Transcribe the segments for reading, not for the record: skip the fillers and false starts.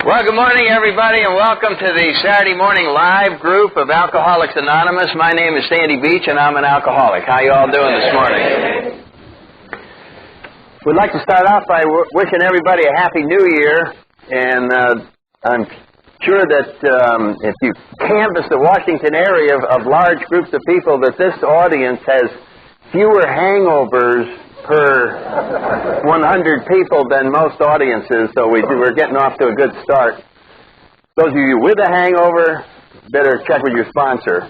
Well, good morning, everybody, and welcome to the Saturday morning live group of Alcoholics Anonymous. My name is Sandy Beach, and I'm an alcoholic. How you all doing this morning? We'd like to start off by wishing everybody a Happy New Year, and I'm sure that if you canvass the Washington area of large groups of people, that this audience has fewer hangovers per 100 people than most audiences, so we're getting off to a good start. Those of you with a hangover, better check with your sponsor.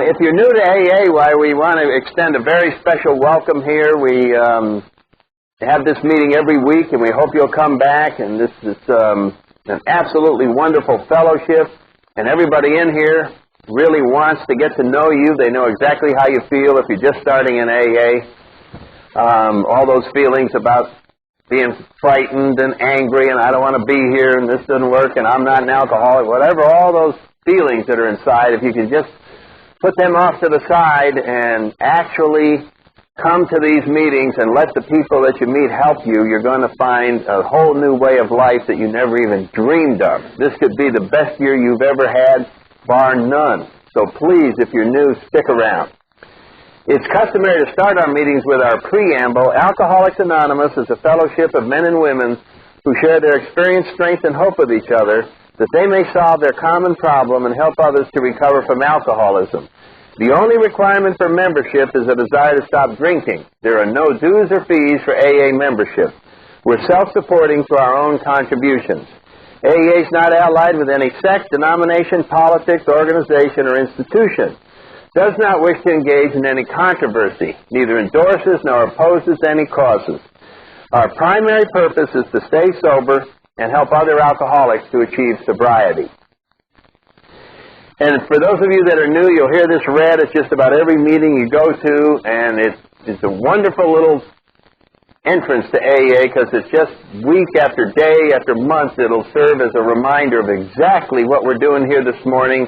If you're new to AA, we want to extend a very special welcome here. We have this meeting every week, and we hope you'll come back, and this is an absolutely wonderful fellowship, and everybody in here really wants to get to know you. They know exactly how you feel if you're just starting in AA. All those feelings about being frightened and angry and I don't want to be here and this doesn't work and I'm not an alcoholic, whatever, all those feelings that are inside, if you can just put them off to the side and actually come to these meetings and let the people that you meet help you, you're going to find a whole new way of life that you never even dreamed of. This could be the best year you've ever had, bar none. So please, if you're new, stick around. It's customary to start our meetings with our preamble. Alcoholics Anonymous is a fellowship of men and women who share their experience, strength, and hope with each other, that they may solve their common problem and help others to recover from alcoholism. The only requirement for membership is a desire to stop drinking. There are no dues or fees for AA membership. We're self-supporting through our own contributions. AA is not allied with any sect, denomination, politics, organization, or institution. Does not wish to engage in any controversy, neither endorses nor opposes any causes. Our primary purpose is to stay sober and help other alcoholics to achieve sobriety. And for those of you that are new, you'll hear this read at just about every meeting you go to, and it's a wonderful little entrance to AA because it's just week after day after month it'll serve as a reminder of exactly what we're doing here this morning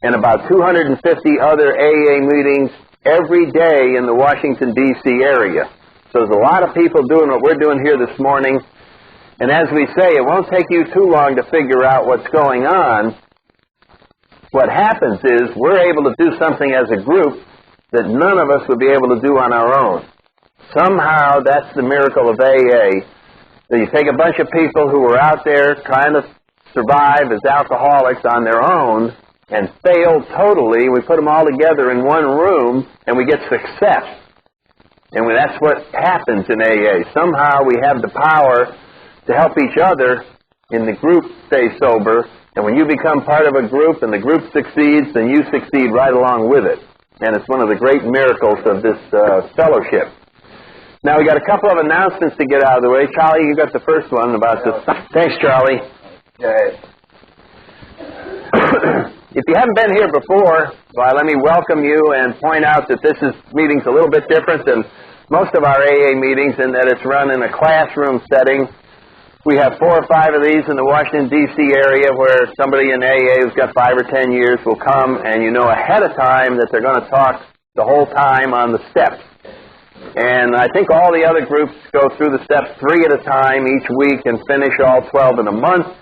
and about 250 other AA meetings every day in the Washington, D.C. area. So there's a lot of people doing what we're doing here this morning. And as we say, it won't take you too long to figure out what's going on. What happens is we're able to do something as a group that none of us would be able to do on our own. Somehow, that's the miracle of AA, that you take a bunch of people who are out there trying to survive as alcoholics on their own and fail totally. We put them all together in one room, and we get success. And that's what happens in AA. Somehow, we have the power to help each other in the group stay sober, and when you become part of a group and the group succeeds, then you succeed right along with it. And it's one of the great miracles of this fellowship. Now, we got a couple of announcements to get out of the way. Charlie, you got the first one about this. Thanks, Charlie. Okay. If you haven't been here before, well, let me welcome you and point out that this meeting's a little bit different than most of our AA meetings in that it's run in a classroom setting. We have 4 or 5 of these in the Washington, D.C. area where somebody in AA who's got 5 or 10 years will come and you know ahead of time that they're going to talk the whole time on the steps. And I think all the other groups go through the steps 3 at a time each week and finish all 12 in a month.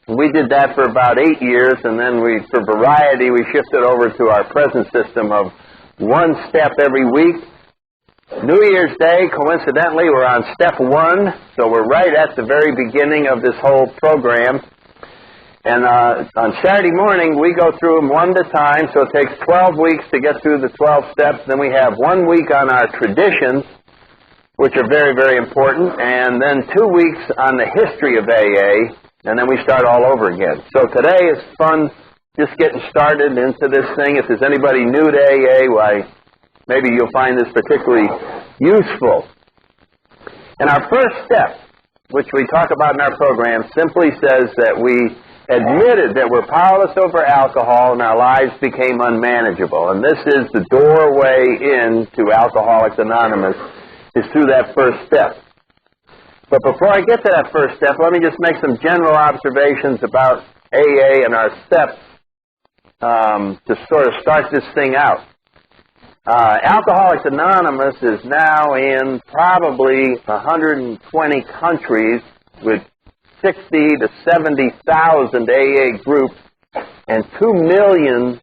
We did that for about 8 years, and then for variety, we shifted over to our present system of 1 step every week. New Year's Day, coincidentally, we're on step 1, so we're right at the very beginning of this whole program. And on Saturday morning, we go through them 1 at a time, so it takes 12 weeks to get through the 12 steps. Then we have 1 week on our traditions, which are very, very important, and then 2 weeks on the history of AA, and then we start all over again. So today is fun just getting started into this thing. If there's anybody new to AA, why, maybe you'll find this particularly useful. And our first step, which we talk about in our program, simply says that we admitted that we're powerless over alcohol and our lives became unmanageable. And this is the doorway into Alcoholics Anonymous, is through that first step. But before I get to that first step, let me just make some general observations about AA and our steps to sort of start this thing out. Alcoholics Anonymous is now in probably 120 countries with 60 to 70,000 AA groups and 2 million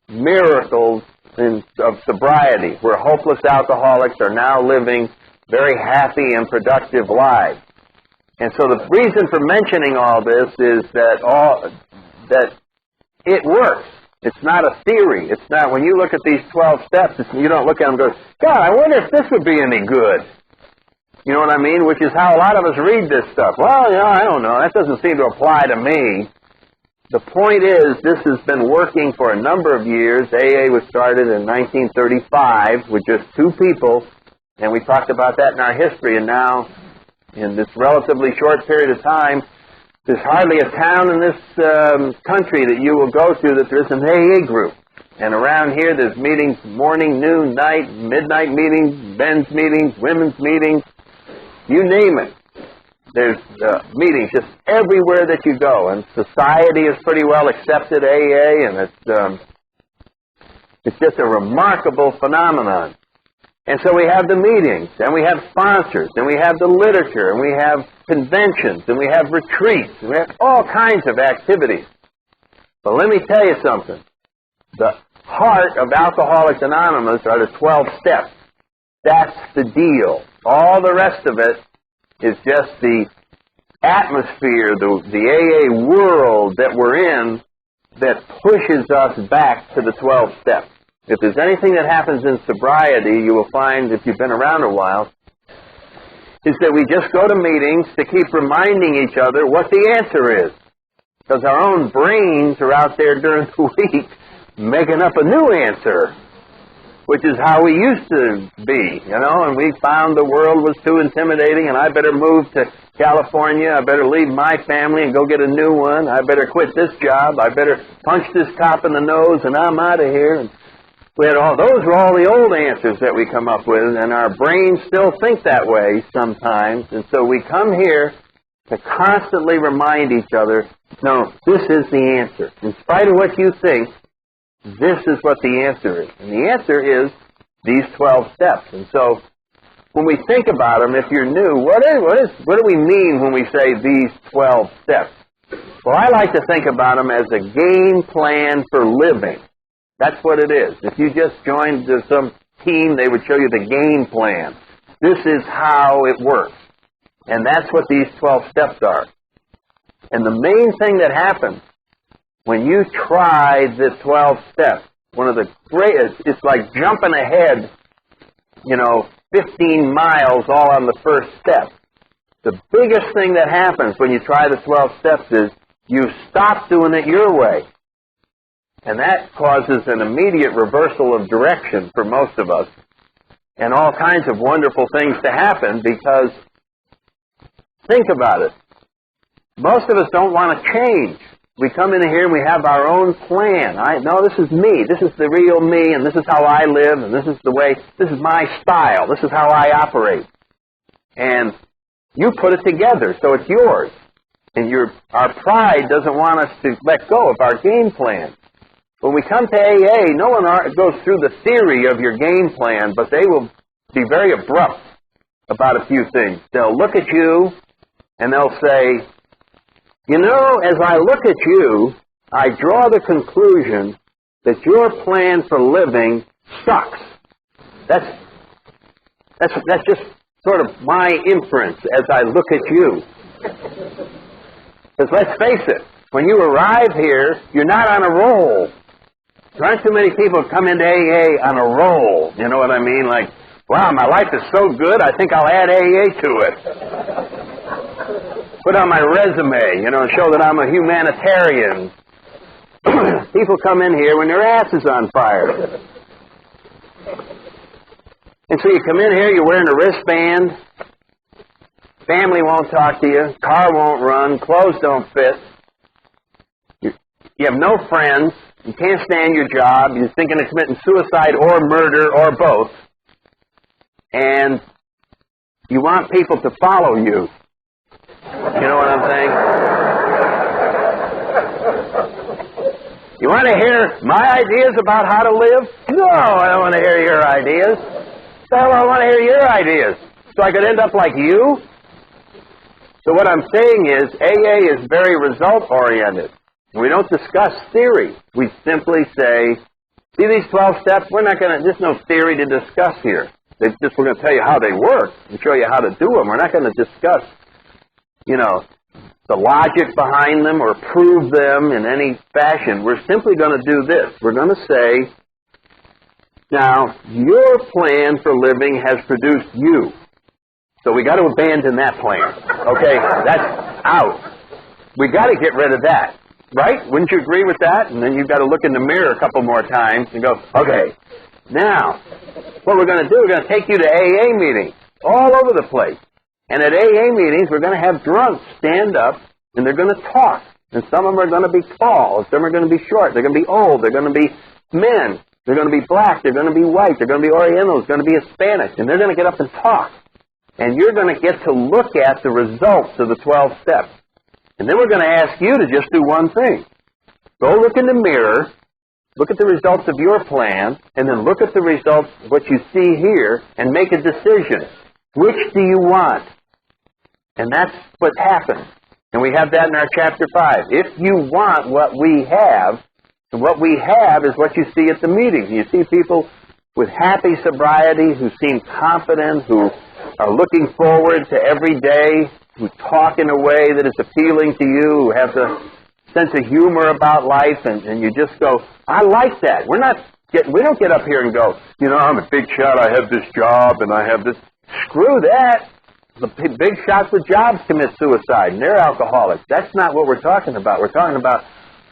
miracles of sobriety, where hopeless alcoholics are now living very happy and productive lives. And so the reason for mentioning all this is that it works. It's not a theory. It's not, when you look at these 12 steps, you don't look at them and go, God, I wonder if this would be any good. You know what I mean? Which is how a lot of us read this stuff. Well, I don't know. That doesn't seem to apply to me. The point is, this has been working for a number of years. AA was started in 1935 with just 2 people, and we talked about that in our history, and now, in this relatively short period of time, there's hardly a town in this country that you will go to that there isn't an AA group. And around here, there's meetings morning, noon, night, midnight meetings, men's meetings, women's meetings, you name it. There's meetings just everywhere that you go. And society has pretty well accepted AA, and it's just a remarkable phenomenon. And so we have the meetings, and we have sponsors, and we have the literature, and we have conventions, and we have retreats, and we have all kinds of activities. But let me tell you something. The heart of Alcoholics Anonymous are the 12 steps. That's the deal. All the rest of it is just the atmosphere, the AA world that we're in that pushes us back to the 12 steps. If there's anything that happens in sobriety, you will find, if you've been around a while, is that we just go to meetings to keep reminding each other what the answer is. Because our own brains are out there during the week making up a new answer, which is how we used to be, and we found the world was too intimidating, and I better move to California, I better leave my family and go get a new one, I better quit this job, I better punch this cop in the nose, and I'm out of here. And those were all the old answers that we come up with, and our brains still think that way sometimes, and so we come here to constantly remind each other, no, this is the answer. In spite of what you think, this is what the answer is. And the answer is these 12 steps. And so when we think about them, if you're new, what do we mean when we say these 12 steps? Well, I like to think about them as a game plan for living. That's what it is. If you just joined some team, they would show you the game plan. This is how it works. And that's what these 12 steps are. And the main thing that happens when you try the 12 steps, one of the greatest, it's like jumping ahead, 15 miles all on the first step. The biggest thing that happens when you try the 12 steps is you stop doing it your way. And that causes an immediate reversal of direction for most of us, and all kinds of wonderful things to happen, because think about it. Most of us don't want to change. We come in here and we have our own plan. No, this is me. This is the real me, and this is how I live, and this is my style. This is how I operate. And you put it together, so it's yours. And our pride doesn't want us to let go of our game plan. When we come to AA, no one goes through the theory of your game plan, but they will be very abrupt about a few things. They'll look at you, and they'll say, as I look at you, I draw the conclusion that your plan for living sucks. That's just sort of my inference as I look at you. Because let's face it, when you arrive here, you're not on a roll. There aren't too many people who come into AA on a roll. You know what I mean? Like, wow, my life is so good, I think I'll add AA to it. Put on my resume, show that I'm a humanitarian. People come in here when their ass is on fire. And so you come in here, you're wearing a wristband, family won't talk to you, car won't run, clothes don't fit, you have no friends, you can't stand your job, you're thinking of committing suicide or murder or both, and you want people to follow you. You know what I'm saying? You Want to hear my ideas about how to live? No, I don't want to hear your ideas. Hell, I want to hear your ideas. So I could end up like you? So what I'm saying is, AA is very result-oriented. We don't discuss theory. We simply say, see these 12 steps? There's no theory to discuss here. We're going to tell you how they work and show you how to do them. We're not going to discuss, the logic behind them or prove them in any fashion. We're simply going to do this. We're going to say, now, your plan for living has produced you. So we got to abandon that plan. Okay? That's out. We got to get rid of that. Right? Wouldn't you agree with that? And then you've got to look in the mirror a couple more times and go, okay, now, what we're going to do, we're going to take you to AA meetings all over the place. And at AA meetings, we're going to have drunks stand up, and they're going to talk. And some of them are going to be tall, some are going to be short, they're going to be old, they're going to be men, they're going to be black, they're going to be white, they're going to be Orientals, they're going to be Hispanic, and they're going to get up and talk. And you're going to get to look at the results of the 12 steps. And then we're going to ask you to just do one thing. Go look in the mirror, look at the results of your plan, and then look at the results of what you see here, and make a decision. Which do you want? And that's what happens. And we have that in our chapter 5. If you want what we have, and what we have is what you see at the meetings. You see people with happy sobriety who seem confident, who are looking forward to every day, who talk in a way that is appealing to you, who have the sense of humor about life, and you just go, I like that. We don't get up here and go, I'm a big shot, I have this job, and I have this. Screw that. The big shots with jobs commit suicide, and they're alcoholics. That's not what we're talking about. We're talking about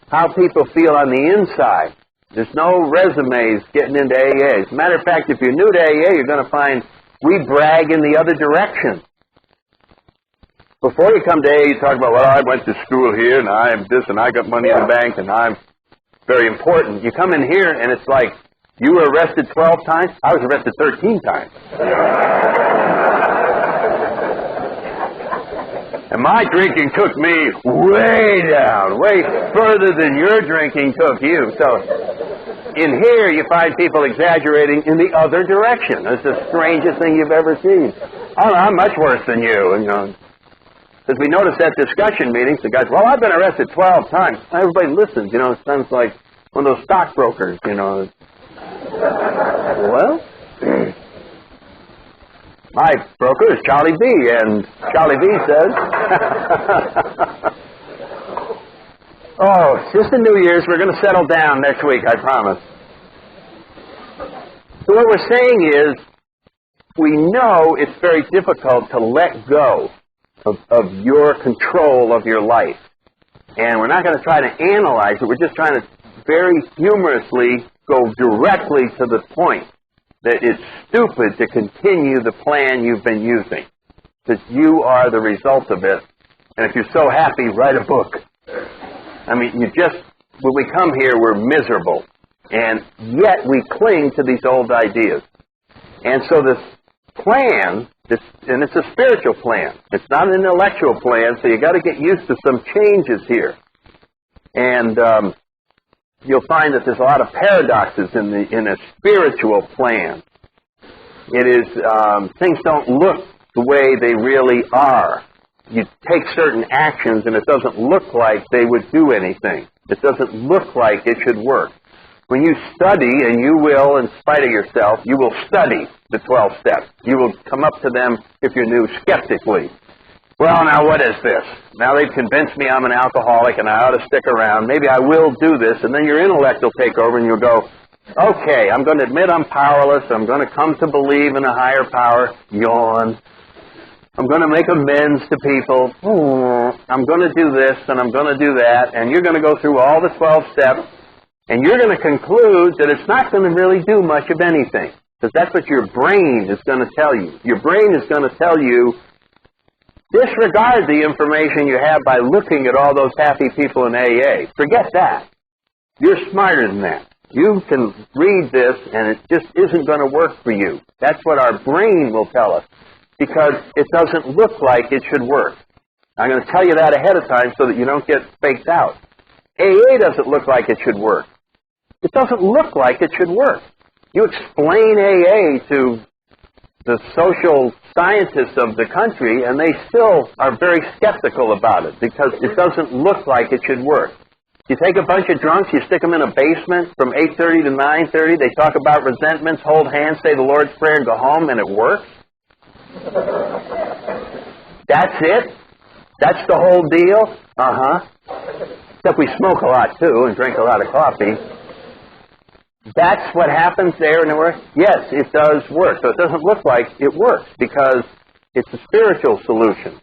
how people feel on the inside. There's no resumes getting into AA. As a matter of fact, if you're new to AA, you're going to find we brag in the other direction. Before you come to AA, you talk about, well, I went to school here, and I am this, and I got money in the bank, and I'm very important. You come in here, and it's like, you were arrested 12 times? I was arrested 13 times. And my drinking took me way down, way further than your drinking took you. So in here, you find people exaggerating in the other direction. It's the strangest thing you've ever seen. Oh, I'm much worse than you, Because we noticed at discussion meetings, the guys, well, I've been arrested 12 times. Everybody listens, it sounds like one of those stockbrokers, Well, my broker is Charlie B, and Charlie B says, oh, it's just the New Year's. We're going to settle down next week, I promise. So what we're saying is, we know it's very difficult to let go of your control of your life. And we're not going to try to analyze it. We're just trying to very humorously go directly to the point that it's stupid to continue the plan you've been using. Because you are the result of it. And if you're so happy, write a book. When we come here, we're miserable. And yet we cling to these old ideas. And so this plan, and it's a spiritual plan. It's not an intellectual plan, so you got to get used to some changes here. And you'll find that there's a lot of paradoxes in a spiritual plan. It is, things don't look the way they really are. You take certain actions and it doesn't look like they would do anything. It doesn't look like it should work. When you study, and you will, in spite of yourself, you will study the 12 steps. You will come up to them, if you're new, skeptically. Well, now what is this? Now they've convinced me I'm an alcoholic and I ought to stick around. Maybe I will do this, and then your intellect will take over and you'll go, okay, I'm going to admit I'm powerless. I'm going to come to believe in a higher power. Yawn. I'm going to make amends to people. I'm going to do this and I'm going to do that. And you're going to go through all the 12 steps, and you're going to conclude that it's not going to really do much of anything. Because that's what your brain is going to tell you. Your brain is going to tell you, disregard the information you have by looking at all those happy people in AA. Forget that. You're smarter than that. You can read this, and it just isn't going to work for you. That's what our brain will tell us, because it doesn't look like it should work. I'm going to tell you that ahead of time so that you don't get faked out. AA doesn't look like it should work. It doesn't look like it should work. You explain AA to the social scientists of the country, and they still are very skeptical about it because it doesn't look like it should work. You take a bunch of drunks, you stick them in a basement from 8:30 to 9:30, they talk about resentments, hold hands, say the Lord's Prayer, and go home, and it works? That's it? That's the whole deal? Except we smoke a lot, too, and drink a lot of coffee. That's what happens there in the work? Yes, it does work. So it doesn't look like it works because it's a spiritual solution.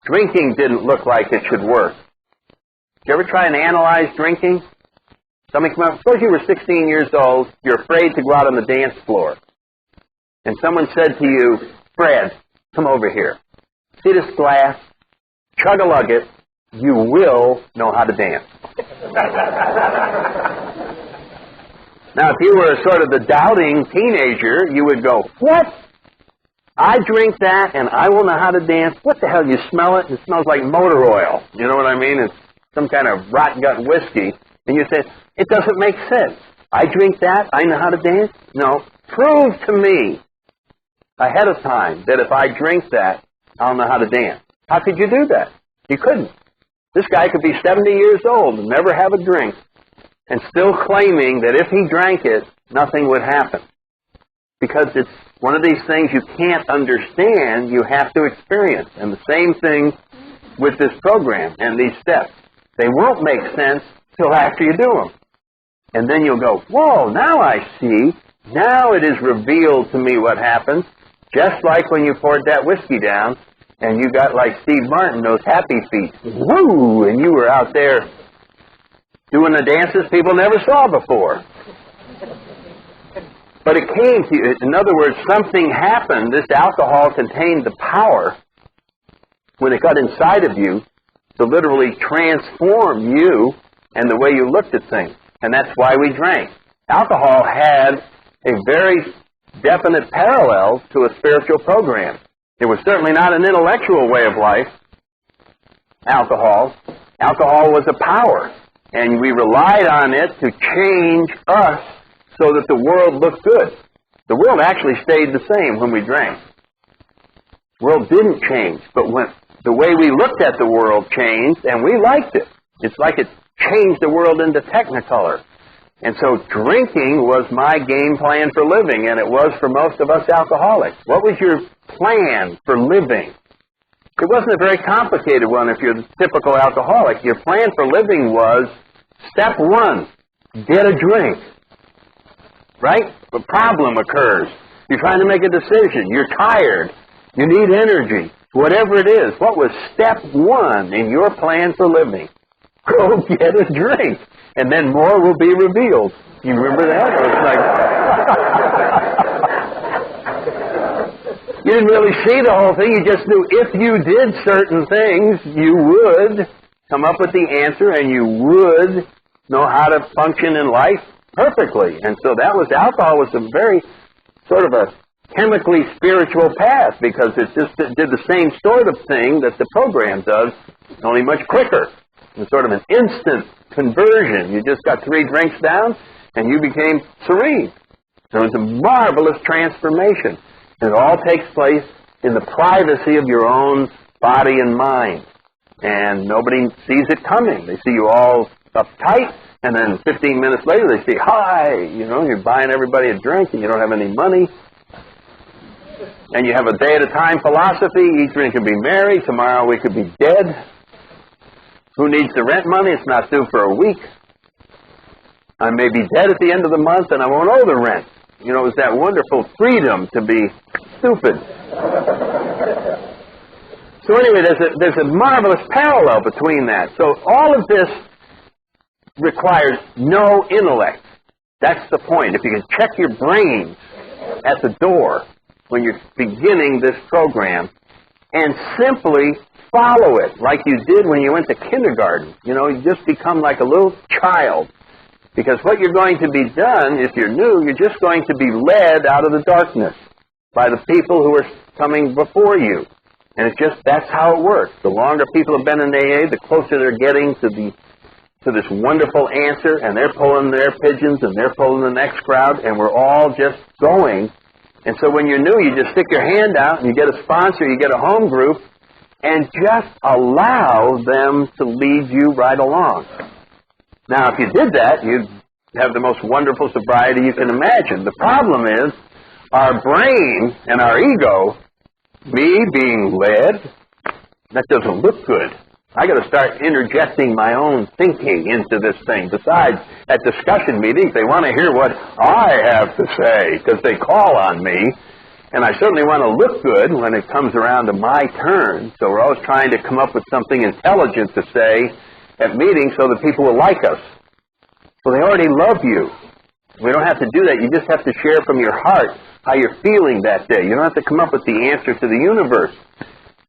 Drinking didn't look like it should work. Did you ever try and analyze drinking? Somebody come up, suppose you were 16 years old, you're afraid to go out on the dance floor. And someone said to you, Fred, come over here. See this glass? Chug-a-lug it. You will know how to dance. Now, if you were sort of the doubting teenager, you would go, what? I drink that and I will know how to dance? What the hell? You smell it? It smells like motor oil. You know what I mean? It's some kind of rot gut whiskey. And you say, it doesn't make sense. I drink that, I know how to dance? No. Prove to me ahead of time that if I drink that, I'll know how to dance. How could you do that? You couldn't. This guy could be 70 years old and never have a drink and still claiming that if he drank it, nothing would happen. Because it's one of these things you can't understand, you have to experience. And the same thing with this program and these steps. They won't make sense till after you do them. And then you'll go, whoa, now I see. Now it is revealed to me what happened. Just like when you poured that whiskey down and you got like Steve Martin, those happy feet. Woo! And you were out there doing the dances people never saw before. But it came to you. In other words, something happened. This alcohol contained the power, when it got inside of you, to literally transform you and the way you looked at things. And that's why we drank. Alcohol had a very definite parallel to a spiritual program. It was certainly not an intellectual way of life, alcohol. Alcohol was a power, and we relied on it to change us so that the world looked good. The world actually stayed the same when we drank. The world didn't change, but when the way we looked at the world changed, and we liked it. It's like it changed the world into Technicolor. And so drinking was my game plan for living, and it was for most of us alcoholics. What was your plan for living? It wasn't a very complicated one if you're the typical alcoholic. Your plan for living was, step one, get a drink. Right? A problem occurs. You're trying to make a decision. You're tired. You need energy. Whatever it is, what was step one in your plan for living? Go get a drink. And then more will be revealed. You remember that? It was like, you didn't really see the whole thing. You just knew if you did certain things, you would come up with the answer and you would know how to function in life perfectly. And so that was, alcohol was a very sort of a chemically spiritual path because it just did the same sort of thing that the program does, only much quicker. It was sort of an instant conversion. You just got 3 drinks down, and you became serene. So it was a marvelous transformation. And it all takes place in the privacy of your own body and mind. And nobody sees it coming. They see you all uptight, and then 15 minutes later they say, hi! You know, you're buying everybody a drink, and you don't have any money. And you have a day-at-a-time philosophy. Each drink could be merry. Tomorrow we could be dead. Who needs the rent money? It's not due for a week. I may be dead at the end of the month and I won't owe the rent. You know, it was that wonderful freedom to be stupid. So anyway, there's a marvelous parallel between that. So all of this requires no intellect. That's the point. If you can check your brains at the door when you're beginning this program and simply follow it like you did when you went to kindergarten. You know, you just become like a little child. Because what you're going to be done, if you're new, you're just going to be led out of the darkness by the people who are coming before you. And it's just, that's how it works. The longer people have been in AA, the closer they're getting to the to this wonderful answer, and they're pulling their pigeons, and they're pulling the next crowd, and we're all just going. And so when you're new, you just stick your hand out, and you get a sponsor, you get a home group, and just allow them to lead you right along. Now, if you did that, you'd have the most wonderful sobriety you can imagine. The problem is, our brain and our ego, me being led, that doesn't look good. I got to start interjecting my own thinking into this thing. Besides, at discussion meetings, they want to hear what I have to say because they call on me. And I certainly want to look good when it comes around to my turn. So we're always trying to come up with something intelligent to say at meetings so that people will like us. Well, they already love you. We don't have to do that. You just have to share from your heart how you're feeling that day. You don't have to come up with the answer to the universe.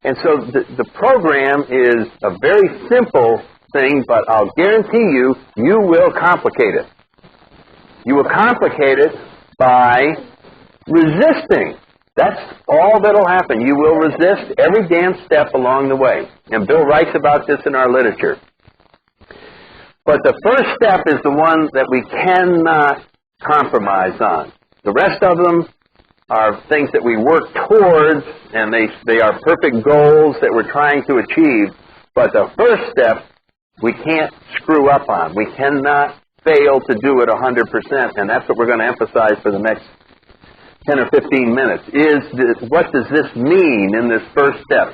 And so the program is a very simple thing, but I'll guarantee you, you will complicate it. You will complicate it by resisting. That's all that'll happen. You will resist every damn step along the way. And Bill writes about this in our literature. But the first step is the one that we cannot compromise on. The rest of them are things that we work towards, and they are perfect goals that we're trying to achieve. But the first step, we can't screw up on. We cannot fail to do it 100%, and that's what we're going to emphasize for the next 10 or 15 minutes. What does this mean in this first step?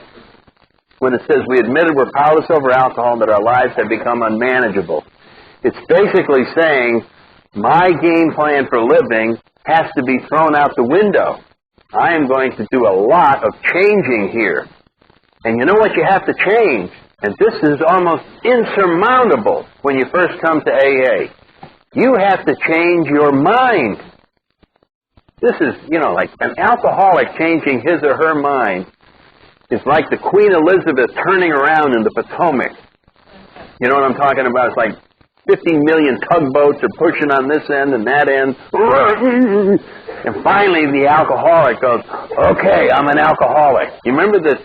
When it says we admitted we're powerless over alcohol, that our lives have become unmanageable. It's basically saying my game plan for living has to be thrown out the window. I am going to do a lot of changing here. And you know what you have to change? And this is almost insurmountable when you first come to AA. You have to change your mind. This is, like an alcoholic changing his or her mind is like the Queen Elizabeth turning around in the Potomac. You know what I'm talking about? It's like 50 million tugboats are pushing on this end and that end. And finally the alcoholic goes, okay, I'm an alcoholic. You remember this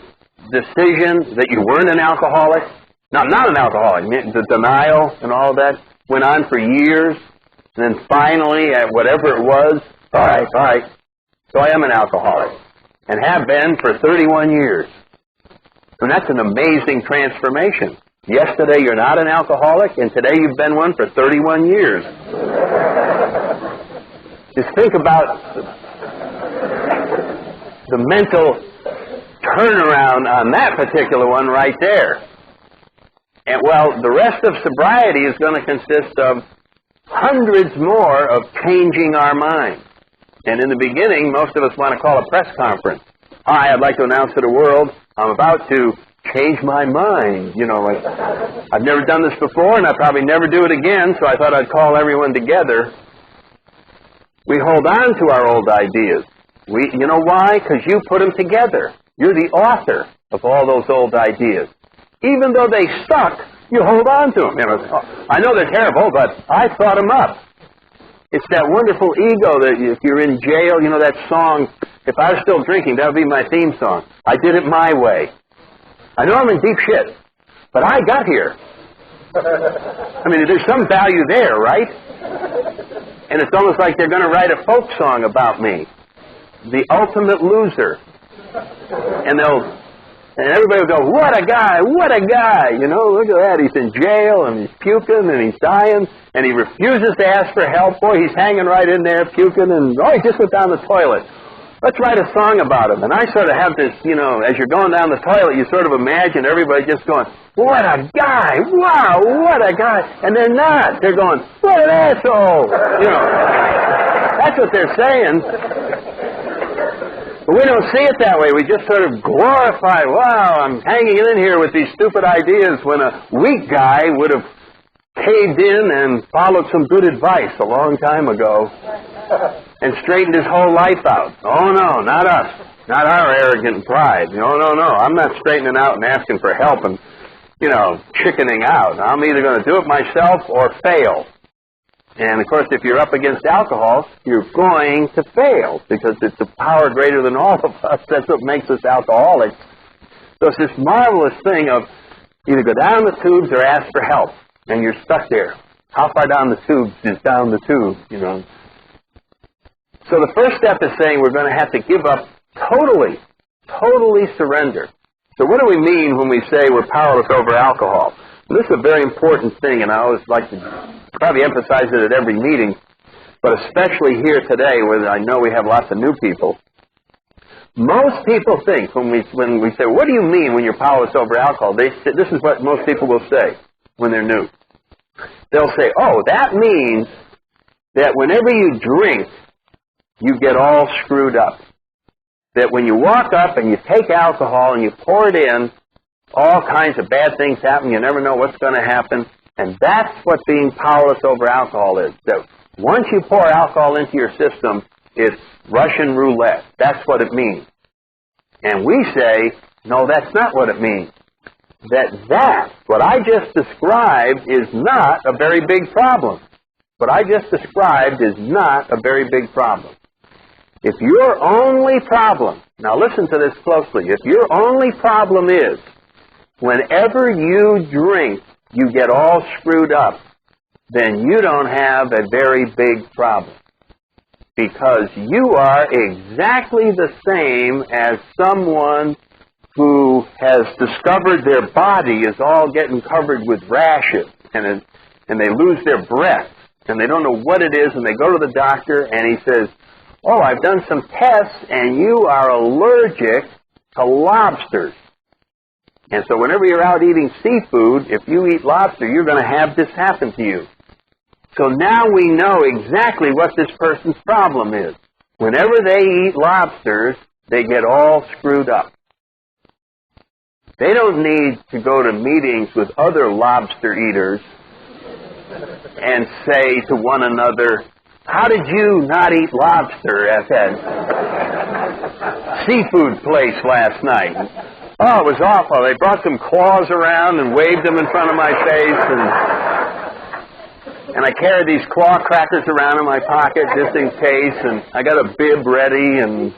decision that you weren't an alcoholic? No, not an alcoholic. The denial and all of that went on for years. And then finally, at whatever it was, all right, so I am an alcoholic. And have been for 31 years. And that's an amazing transformation. Yesterday you're not an alcoholic, and today you've been one for 31 years. Just think about the mental turnaround on that particular one right there. And well, the rest of sobriety is going to consist of hundreds more of changing our minds. And in the beginning, most of us want to call a press conference. Hi, I'd like to announce to the world, I'm about to change my mind. Like, I've never done this before, and I'll probably never do it again, so I thought I'd call everyone together. We hold on to our old ideas. You know why? Because you put them together. You're the author of all those old ideas. Even though they suck, you hold on to them. I know they're terrible, but I thought them up. It's that wonderful ego that if you're in jail, that song, if I was still drinking, that would be my theme song. I did it my way. I know I'm in deep shit, but I got here. I mean, there's some value there, right? And it's almost like they're going to write a folk song about me. The ultimate loser. And everybody will go, what a guy, what a guy. Look at that. He's in jail, and he's puking, and he's dying, and he refuses to ask for help. Boy, he's hanging right in there, puking, and, he just went down the toilet. Let's write a song about him. And I sort of have this, as you're going down the toilet, you sort of imagine everybody just going, what a guy, wow, what a guy. And they're not. They're going, what an asshole. That's what they're saying. But we don't see it that way. We just sort of glorify, wow, I'm hanging in here with these stupid ideas, when a weak guy would have caved in and followed some good advice a long time ago and straightened his whole life out. Oh, no, not us. Not our arrogant pride. No. I'm not straightening out and asking for help and, chickening out. I'm either going to do it myself or fail. And, of course, if you're up against alcohol, you're going to fail because it's a power greater than all of us. That's what makes us alcoholics. So it's this marvelous thing of either go down the tubes or ask for help. and you're stuck there. How far down the tube is down the tube, you know? So the first step is saying we're going to have to give up totally surrender. So what do we mean when we say we're powerless over alcohol? This is a very important thing, and I always like to probably emphasize it at every meeting, but especially here today where I know we have lots of new people. Most people think when we say, what do you mean when you're powerless over alcohol? This is what most people will say when they're new. They'll say, oh, that means that whenever you drink, you get all screwed up. That when you walk up and you take alcohol and you pour it in, all kinds of bad things happen. You never know what's going to happen. And that's what being powerless over alcohol is. That once you pour alcohol into your system, it's Russian roulette. That's what it means. And we say, no, that's not what it means. What I just described is not a very big problem. What I just described is not a very big problem. If your only problem, now listen to this closely, if your only problem is whenever you drink, you get all screwed up, then you don't have a very big problem. Because you are exactly the same as someone who has discovered their body is all getting covered with rashes, and they lose their breath, and they don't know what it is, and they go to the doctor, and he says, oh, I've done some tests, and you are allergic to lobsters. And so whenever you're out eating seafood, if you eat lobster, you're going to have this happen to you. So now we know exactly what this person's problem is. Whenever they eat lobsters, they get all screwed up. They don't need to go to meetings with other lobster eaters and say to one another, how did you not eat lobster at that seafood place last night? Oh, it was awful. They brought some claws around and waved them in front of my face, and I carried these claw crackers around in my pocket just in case, and I got a bib ready, and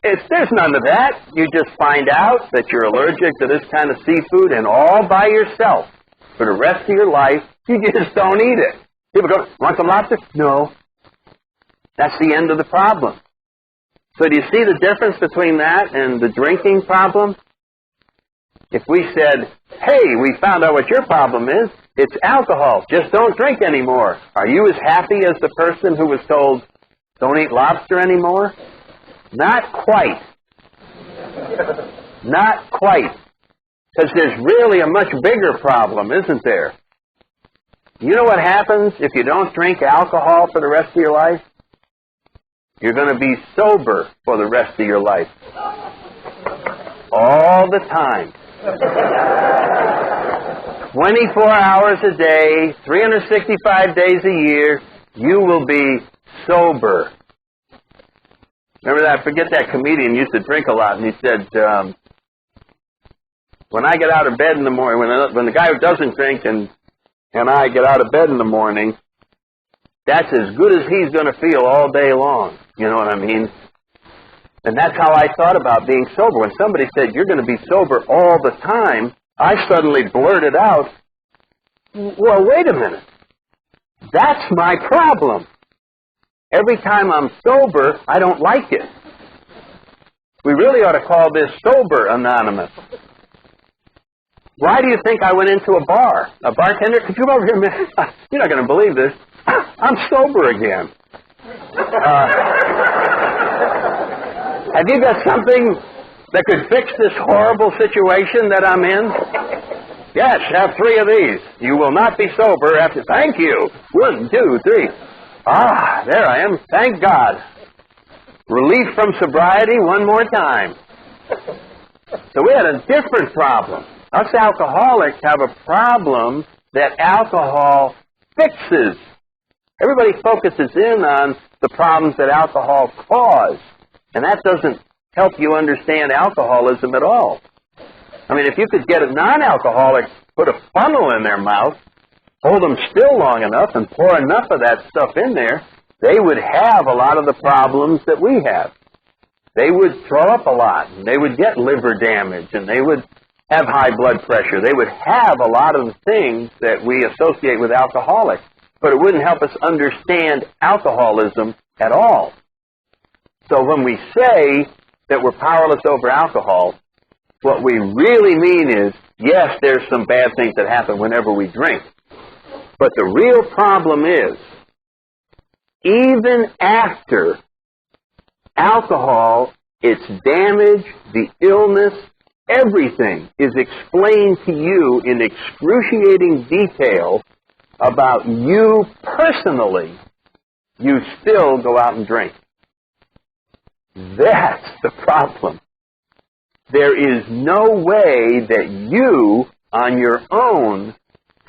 there's none of that. You just find out that you're allergic to this kind of seafood, and all by yourself for the rest of your life, you just don't eat it. People go, want some lobster? No. That's the end of the problem. So do you see the difference between that and the drinking problem? If we said, hey, we found out what your problem is, it's alcohol, just don't drink anymore. Are you as happy as the person who was told, don't eat lobster anymore? Not quite. Not quite. Because there's really a much bigger problem, isn't there? You know what happens if you don't drink alcohol for the rest of your life? You're going to be sober for the rest of your life. All the time. 24 hours a day, 365 days a year, you will be sober. Remember that? I forget that comedian used to drink a lot, and he said, when I get out of bed in the morning, when the guy who doesn't drink and I get out of bed in the morning, that's as good as he's going to feel all day long. You know what I mean? And that's how I thought about being sober. When somebody said, you're going to be sober all the time, I suddenly blurted out, well, wait a minute. That's my problem. Every time I'm sober, I don't like it. We really ought to call this Sober Anonymous. Why do you think I went into a bar? A bartender, could you come over here a minute? You're not going to believe this. I'm sober again. Have you got something that could fix this horrible situation that I'm in? Yes, have 3 of these. You will not be sober after... Thank you. 1, 2, 3. Ah, there I am. Thank God. Relief from sobriety one more time. So we had a different problem. Us alcoholics have a problem that alcohol fixes. Everybody focuses in on the problems that alcohol cause, and that doesn't help you understand alcoholism at all. I mean, if you could get a non-alcoholic, put a funnel in their mouth, hold them still long enough, and pour enough of that stuff in there, they would have a lot of the problems that we have. They would throw up a lot, and they would get liver damage, and they would have high blood pressure. They would have a lot of the things that we associate with alcoholics, but it wouldn't help us understand alcoholism at all. So when we say that we're powerless over alcohol, what we really mean is, yes, there's some bad things that happen whenever we drink. But the real problem is, even after alcohol, its damage, the illness, everything is explained to you in excruciating detail about you personally, you still go out and drink. That's the problem. There is no way that you, on your own,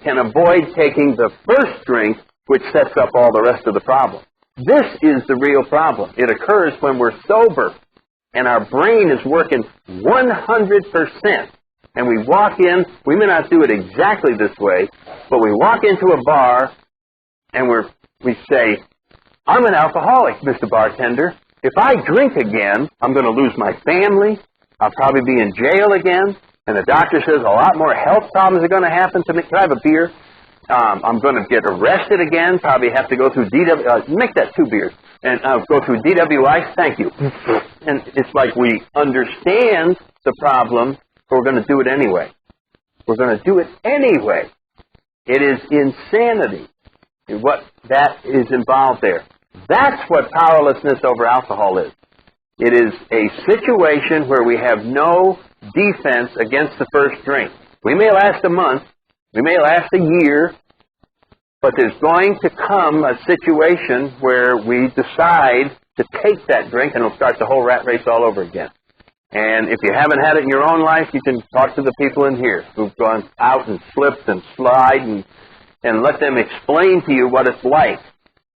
can avoid taking the first drink, which sets up all the rest of the problem. This is the real problem. It occurs when we're sober, and our brain is working 100%. And we walk in, we may not do it exactly this way, but we walk into a bar, and we say, I'm an alcoholic, Mr. Bartender. If I drink again, I'm going to lose my family. I'll probably be in jail again. And the doctor says a lot more health problems are going to happen to me. Can I have a beer? I'm going to get arrested again. Probably have to go through make that 2 beers. And go through DWI. Thank you. And it's like we understand the problem, but we're going to do it anyway. We're going to do it anyway. It is insanity what that is involved there. That's what powerlessness over alcohol is. It is a situation where we have no defense against the first drink. We may last a month, we may last a year, but there's going to come a situation where we decide to take that drink and it'll start the whole rat race all over again. And if you haven't had it in your own life, you can talk to the people in here who've gone out and slipped and slide and let them explain to you what it's like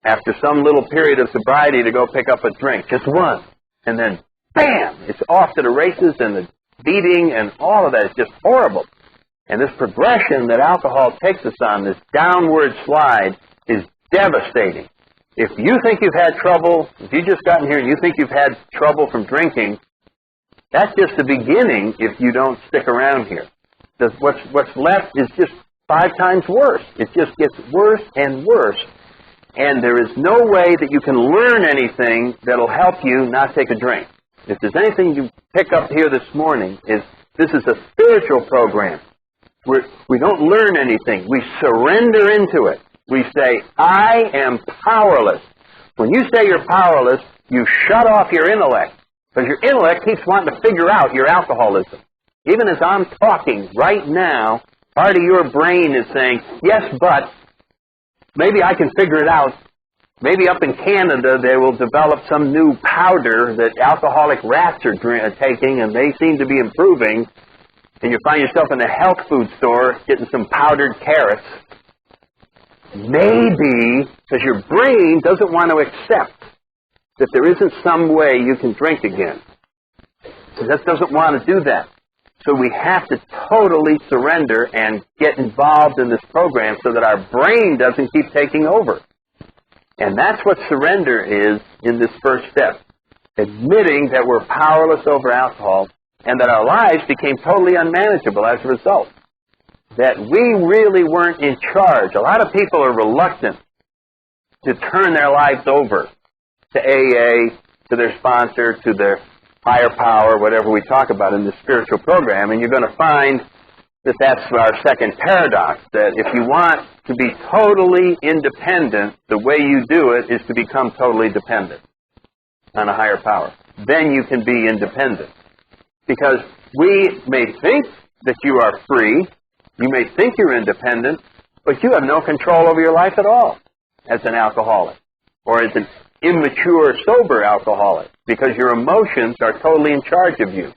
after some little period of sobriety to go pick up a drink, just one. And then, bam, it's off to the races and the beating and all of that is just horrible. And this progression that alcohol takes us on, this downward slide, is devastating. If you think you've had trouble, if you've just gotten here and you think you've had trouble from drinking, that's just the beginning if you don't stick around here. What's left is just 5 times worse. It just gets worse and worse. And there is no way that you can learn anything that'll help you not take a drink. If there's anything you pick up here this morning, this is a spiritual program. We don't learn anything. We surrender into it. We say, I am powerless. When you say you're powerless, you shut off your intellect. Because your intellect keeps wanting to figure out your alcoholism. Even as I'm talking right now, part of your brain is saying, yes, but maybe I can figure it out. Maybe up in Canada they will develop some new powder that alcoholic rats are taking and they seem to be improving. And you find yourself in a health food store getting some powdered carrots. Maybe, because your brain doesn't want to accept that there isn't some way you can drink again. So that doesn't want to do that. So we have to totally surrender and get involved in this program so that our brain doesn't keep taking over. And that's what surrender is in this first step. Admitting that we're powerless over alcohol and that our lives became totally unmanageable as a result. That we really weren't in charge. A lot of people are reluctant to turn their lives over to AA, to their sponsor, to their higher power, whatever we talk about in this spiritual program, and you're going to find that that's our second paradox, that if you want to be totally independent, the way you do it is to become totally dependent on a higher power. Then you can be independent. Because we may think that you are free, you may think you're independent, but you have no control over your life at all as an alcoholic or as an immature, sober alcoholic, because your emotions are totally in charge of you.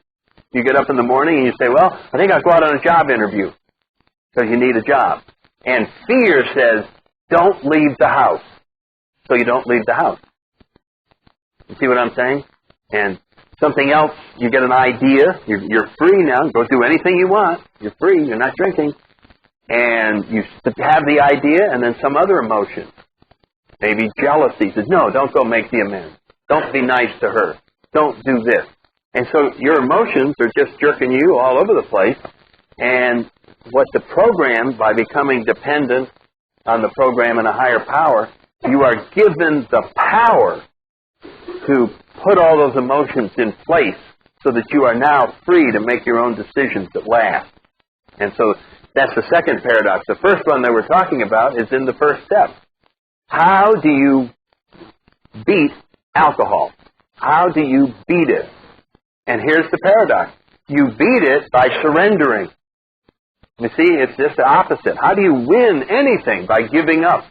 You get up in the morning and you say, well, I think I'll go out on a job interview, because you need a job. And fear says, don't leave the house. So you don't leave the house. You see what I'm saying? And something else, you get an idea, you're free now, go do anything you want, you're free, you're not drinking. And you have the idea and then some other emotion. Maybe jealousy says, no, don't go make the amends. Don't be nice to her. Don't do this. And so your emotions are just jerking you all over the place, And what the program, by becoming dependent on the program and a higher power, you are given the power to put all those emotions in place so that you are now free to make your own decisions at last. And so that's the second paradox. The first one that we're talking about is in the first step. How do you beat alcohol? How do you beat it? And here's the paradox. You beat it by surrendering. You see, it's just the opposite. How do you win anything? By giving up.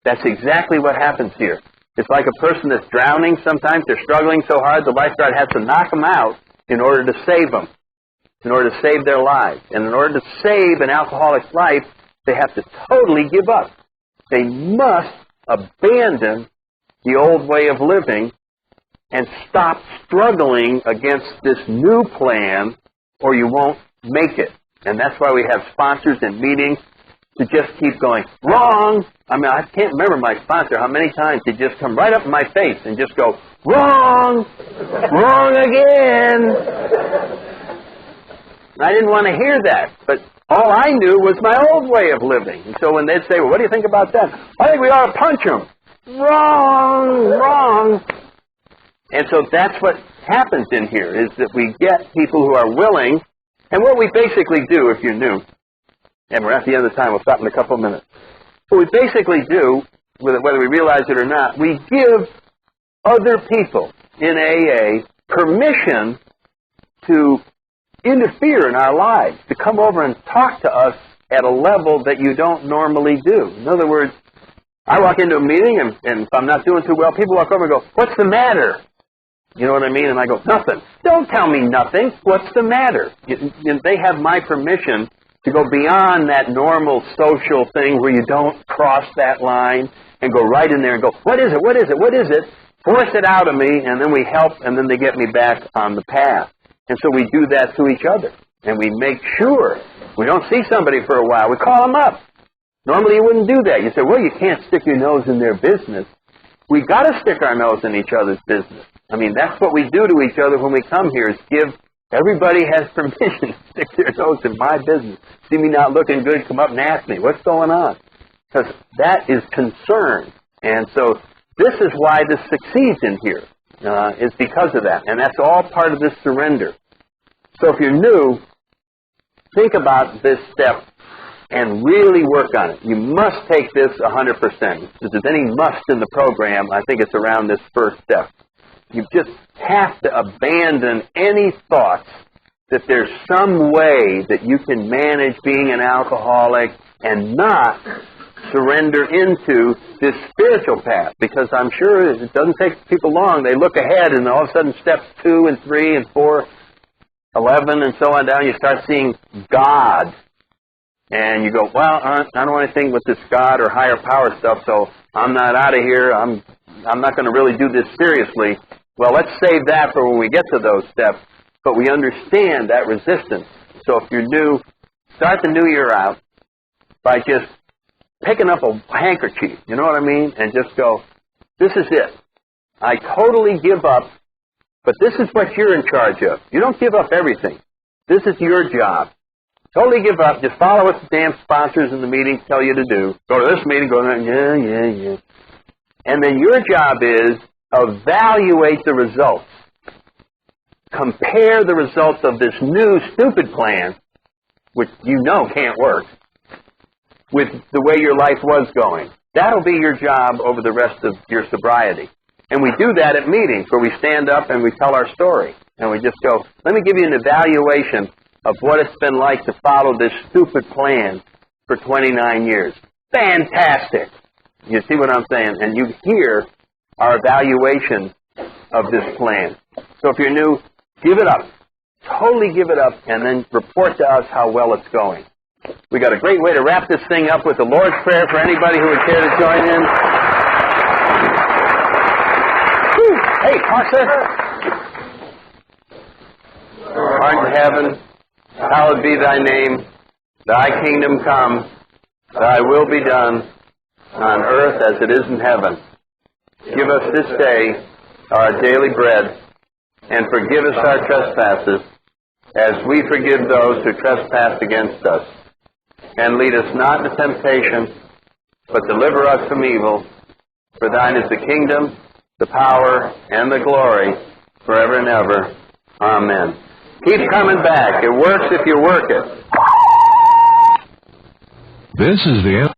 That's exactly what happens here. It's like a person that's drowning. Sometimes they're struggling so hard, the lifeguard has to knock them out in order to save them, in order to save their lives. And in order to save an alcoholic's life, they have to totally give up. They must abandon the old way of living and stop struggling against this new plan, or you won't make it. And that's why we have sponsors and meetings to just keep going, wrong! I mean, I can't remember my sponsor, how many times he'd just come right up in my face and just go, wrong! Wrong again! And I didn't want to hear that, but all I knew was my old way of living. And so when they'd say, well, what do you think about that? I think we ought to punch them. Wrong! Wrong! And so that's what happens in here, is that we get people who are willing, and what we basically do, if you're new, and we're at the end of the time, we'll stop in a couple of minutes. What we basically do, whether we realize it or not, we give other people in AA permission to interfere in our lives, to come over and talk to us at a level that you don't normally do. In other words, I walk into a meeting, and if I'm not doing too well, people walk over and go, what's the matter? You know what I mean? And I go, nothing. Don't tell me nothing. What's the matter? They have my permission to go beyond that normal social thing where you don't cross that line and go right in there and go, what is it? What is it? What is it? Force it out of me, and then we help, and then they get me back on the path. And so we do that to each other. And we make sure we don't see somebody for a while. We call them up. Normally you wouldn't do that. You say, well, you can't stick your nose in their business. We've got to stick our nose in each other's business. I mean, that's what we do to each other when we come here, is give, everybody has permission to stick their nose in my business. See me not looking good, come up and ask me, what's going on? Because that is concern. And so this is why this succeeds in here, is because of that. And that's all part of this surrender. So if you're new, think about this step and really work on it. You must take this 100%. If there's any must in the program, I think it's around this first step. You just have to abandon any thoughts that there's some way that you can manage being an alcoholic and not surrender into this spiritual path. Because I'm sure it doesn't take people long. They look ahead and all of a sudden steps 2 and 3 and 4, 11 and so on down, you start seeing God. And you go, well, I don't want anything with this God or higher power stuff, so I'm not out of here. I'm not going to really do this seriously. Well, let's save that for when we get to those steps. But we understand that resistance. So if you're new, start the new year out by just picking up a handkerchief, you know what I mean? And just go, this is it. I totally give up, but this is what you're in charge of. You don't give up everything. This is your job. Totally give up. Just follow what the damn sponsors in the meeting tell you to do. Go to this meeting, go to that, yeah. And then your job is evaluate the results. Compare the results of this new stupid plan, which you know can't work, with the way your life was going. That'll be your job over the rest of your sobriety. And we do that at meetings where we stand up and we tell our story. And we just go, let me give you an evaluation of what it's been like to follow this stupid plan for 29 years. Fantastic! You see what I'm saying? And you hear our evaluation of this plan. So if you're new, give it up. Totally give it up, and then report to us how well it's going. We got a great way to wrap this thing up with the Lord's Prayer for anybody who would care to join in. Whew. Hey, Pastor. Art in heaven, hallowed be thy name. Thy kingdom come. Thy will be done on earth as it is in heaven. Give us this day our daily bread, and forgive us our trespasses, as we forgive those who trespass against us. And lead us not into temptation, but deliver us from evil. For thine is the kingdom, the power, and the glory, forever and ever. Amen. Keep coming back. It works if you work it. This is the